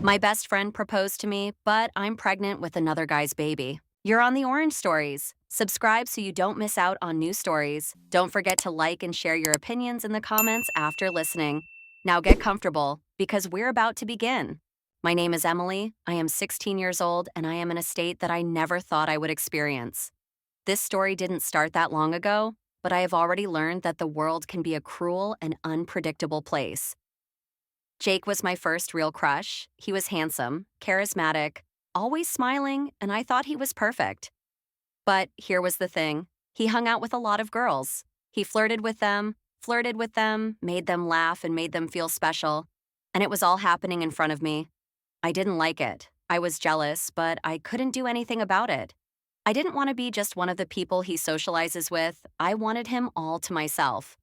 My best friend proposed to me, but I'm pregnant with another guy's baby. You're on the Orange Stories. Subscribe so you don't miss out on new stories. Don't forget to like and share your opinions in the comments after listening. Now get comfortable, because we're about to begin. My name is Emily. I am 16 years old, and I am in a state that I never thought I would experience. This story didn't start that long ago, but I have already learned that the world can be a cruel and unpredictable place. Jake was my first real crush. He was handsome, charismatic, always smiling, and I thought he was perfect. But here was the thing: he hung out with a lot of girls. He flirted with them, made them laugh, and made them feel special. And it was all happening in front of me. I didn't like it. I was jealous, but I couldn't do anything about it. I didn't want to be just one of the people he socializes with. I wanted him all to myself.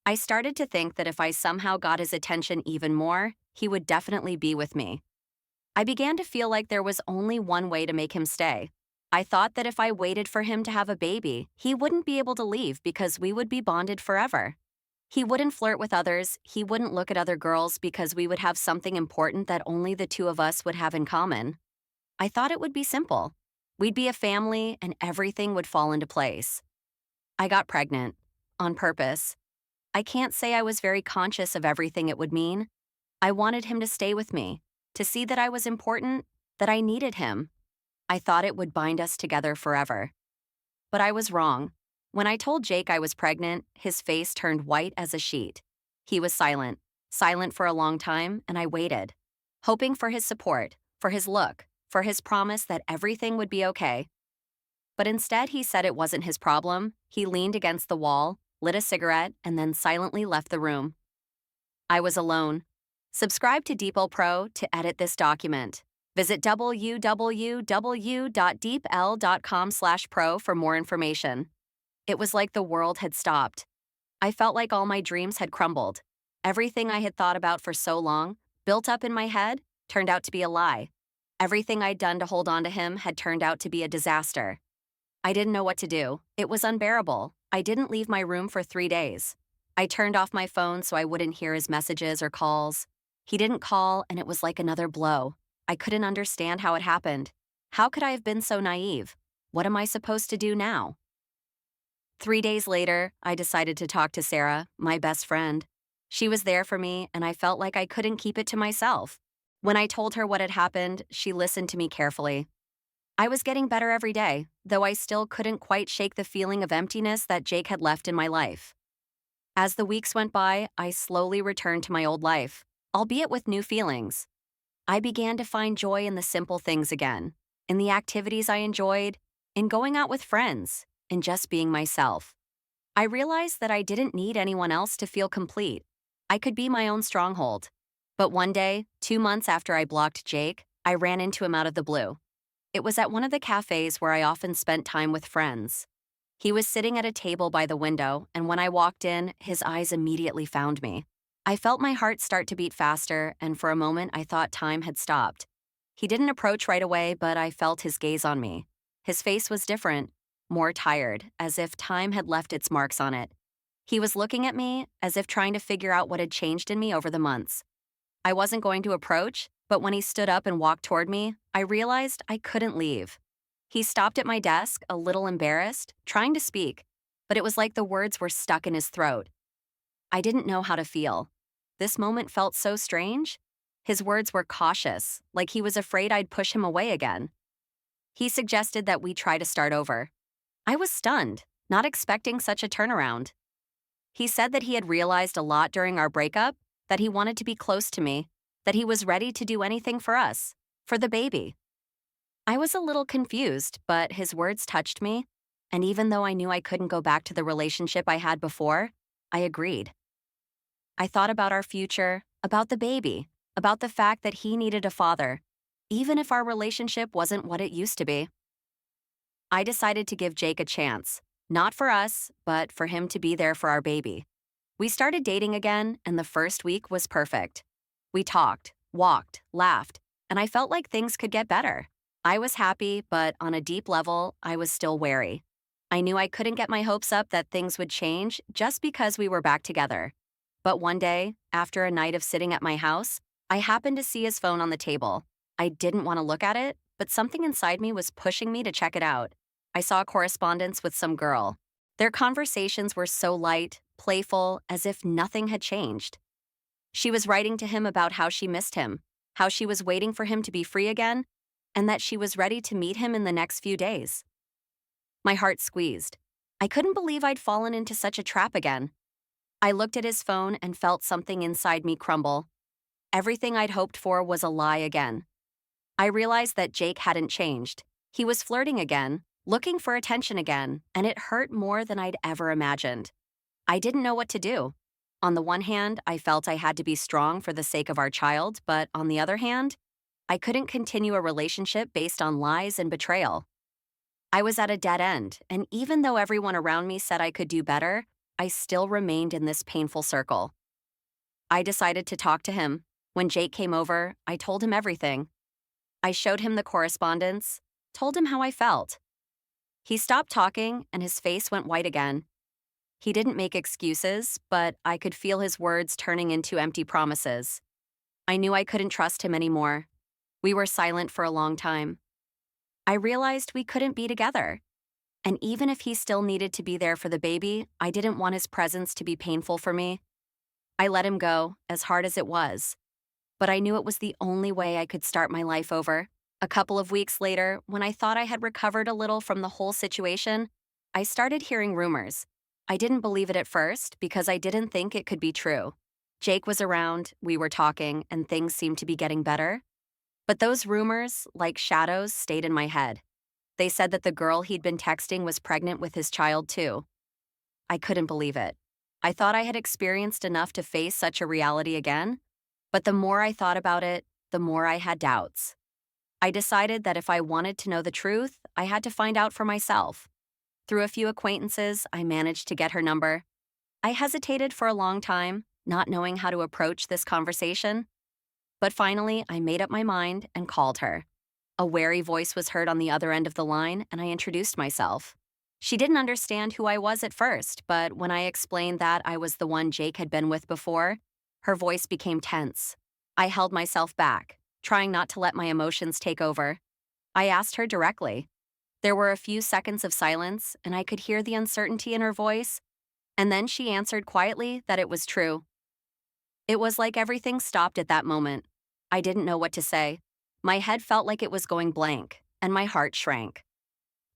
I started to think that if I somehow got his attention even more, he would definitely be with me. I began to feel like there was only one way to make him stay. I thought that if I waited for him to have a baby, he wouldn't be able to leave because we would be bonded forever. He wouldn't flirt with others, he wouldn't look at other girls because we would have something important that only the two of us would have in common. I thought it would be simple. We'd be a family and everything would fall into place. I got pregnant. On purpose. I can't say I was very conscious of everything it would mean. I wanted him to stay with me, to see that I was important, that I needed him. I thought it would bind us together forever. But I was wrong. When I told Jake I was pregnant, his face turned white as a sheet. He was silent for a long time, and I waited, hoping for his support, for his look, for his promise that everything would be okay. But instead, he said it wasn't his problem. He leaned against the wall, lit a cigarette, and then silently left the room. I was alone. Subscribe to Deepl Pro to edit this document. Visit www.deepl.com/pro for more information. It was like the world had stopped. I felt like all my dreams had crumbled. Everything I had thought about for so long, built up in my head, turned out to be a lie. Everything I'd done to hold on to him had turned out to be a disaster. I didn't know what to do. It was unbearable. I didn't leave my room for 3 days. I turned off my phone so I wouldn't hear his messages or calls. He didn't call, and it was like another blow. I couldn't understand how it happened. How could I have been so naive? What am I supposed to do now? 3 days later, I decided to talk to Sarah, my best friend. She was there for me, and I felt like I couldn't keep it to myself. When I told her what had happened, she listened to me carefully. I was getting better every day, though I still couldn't quite shake the feeling of emptiness that Jake had left in my life. As the weeks went by, I slowly returned to my old life, albeit with new feelings. I began to find joy in the simple things again, in the activities I enjoyed, in going out with friends, in just being myself. I realized that I didn't need anyone else to feel complete. I could be my own stronghold. But one day, 2 months after I blocked Jake, I ran into him out of the blue. It was at one of the cafes where I often spent time with friends. He was sitting at a table by the window, and when I walked in, his eyes immediately found me. I felt my heart start to beat faster, and for a moment I thought time had stopped. He didn't approach right away, but I felt his gaze on me. His face was different, more tired, as if time had left its marks on it. He was looking at me, as if trying to figure out what had changed in me over the months. I wasn't going to approach, but when he stood up and walked toward me, I realized I couldn't leave. He stopped at my desk, a little embarrassed, trying to speak, but it was like the words were stuck in his throat. I didn't know how to feel. This moment felt so strange. His words were cautious, like he was afraid I'd push him away again. He suggested that we try to start over. I was stunned, not expecting such a turnaround. He said that he had realized a lot during our breakup, that he wanted to be close to me, that he was ready to do anything for us, for the baby. I was a little confused, but his words touched me, and even though I knew I couldn't go back to the relationship I had before, I agreed. I thought about our future, about the baby, about the fact that he needed a father, even if our relationship wasn't what it used to be. I decided to give Jake a chance, not for us, but for him to be there for our baby. We started dating again, and the first week was perfect. We talked, walked, laughed, and I felt like things could get better. I was happy, but on a deep level, I was still wary. I knew I couldn't get my hopes up that things would change just because we were back together. But one day, after a night of sitting at my house, I happened to see his phone on the table. I didn't want to look at it, but something inside me was pushing me to check it out. I saw correspondence with some girl. Their conversations were so light, playful, as if nothing had changed. She was writing to him about how she missed him, how she was waiting for him to be free again, and that she was ready to meet him in the next few days. My heart squeezed. I couldn't believe I'd fallen into such a trap again. I looked at his phone and felt something inside me crumble. Everything I'd hoped for was a lie again. I realized that Jake hadn't changed. He was flirting again, looking for attention again, and it hurt more than I'd ever imagined. I didn't know what to do. On the one hand, I felt I had to be strong for the sake of our child, but on the other hand, I couldn't continue a relationship based on lies and betrayal. I was at a dead end, and even though everyone around me said I could do better, I still remained in this painful circle. I decided to talk to him. When Jake came over, I told him everything. I showed him the correspondence, told him how I felt. He stopped talking, and his face went white again. He didn't make excuses, but I could feel his words turning into empty promises. I knew I couldn't trust him anymore. We were silent for a long time. I realized we couldn't be together. And even if he still needed to be there for the baby, I didn't want his presence to be painful for me. I let him go, as hard as it was. But I knew it was the only way I could start my life over. A couple of weeks later, when I thought I had recovered a little from the whole situation, I started hearing rumors. I didn't believe it at first because I didn't think it could be true. Jake was around, we were talking, and things seemed to be getting better. But those rumors, like shadows, stayed in my head. They said that the girl he'd been texting was pregnant with his child, too. I couldn't believe it. I thought I had experienced enough to face such a reality again, but the more I thought about it, the more I had doubts. I decided that if I wanted to know the truth, I had to find out for myself. Through a few acquaintances, I managed to get her number. I hesitated for a long time, not knowing how to approach this conversation. But finally, I made up my mind and called her. A wary voice was heard on the other end of the line, and I introduced myself. She didn't understand who I was at first, but when I explained that I was the one Jake had been with before, her voice became tense. I held myself back, trying not to let my emotions take over. I asked her directly. There were a few seconds of silence, and I could hear the uncertainty in her voice, and then she answered quietly that it was true. It was like everything stopped at that moment. I didn't know what to say. My head felt like it was going blank, and my heart shrank.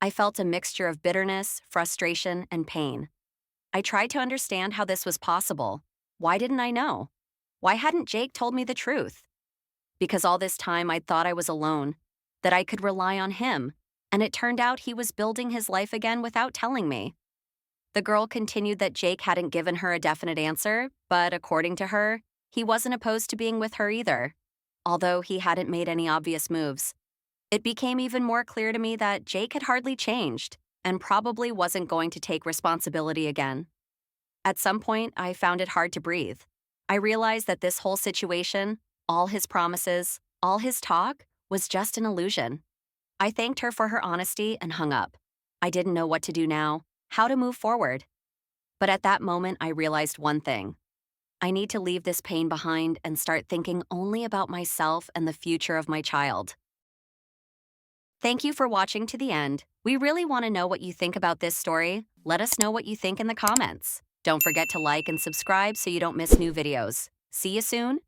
I felt a mixture of bitterness, frustration, and pain. I tried to understand how this was possible. Why didn't I know? Why hadn't Jake told me the truth? Because all this time I'd thought I was alone, that I could rely on him, and it turned out he was building his life again without telling me. The girl continued that Jake hadn't given her a definite answer, but according to her, he wasn't opposed to being with her either, although he hadn't made any obvious moves. It became even more clear to me that Jake had hardly changed and probably wasn't going to take responsibility again. At some point, I found it hard to breathe. I realized that this whole situation, all his promises, all his talk, was just an illusion. I thanked her for her honesty and hung up. I didn't know what to do now, how to move forward. But at that moment, I realized one thing. I need to leave this pain behind and start thinking only about myself and the future of my child. Thank you for watching to the end. We really want to know what you think about this story. Let us know what you think in the comments. Don't forget to like and subscribe so you don't miss new videos. See you soon.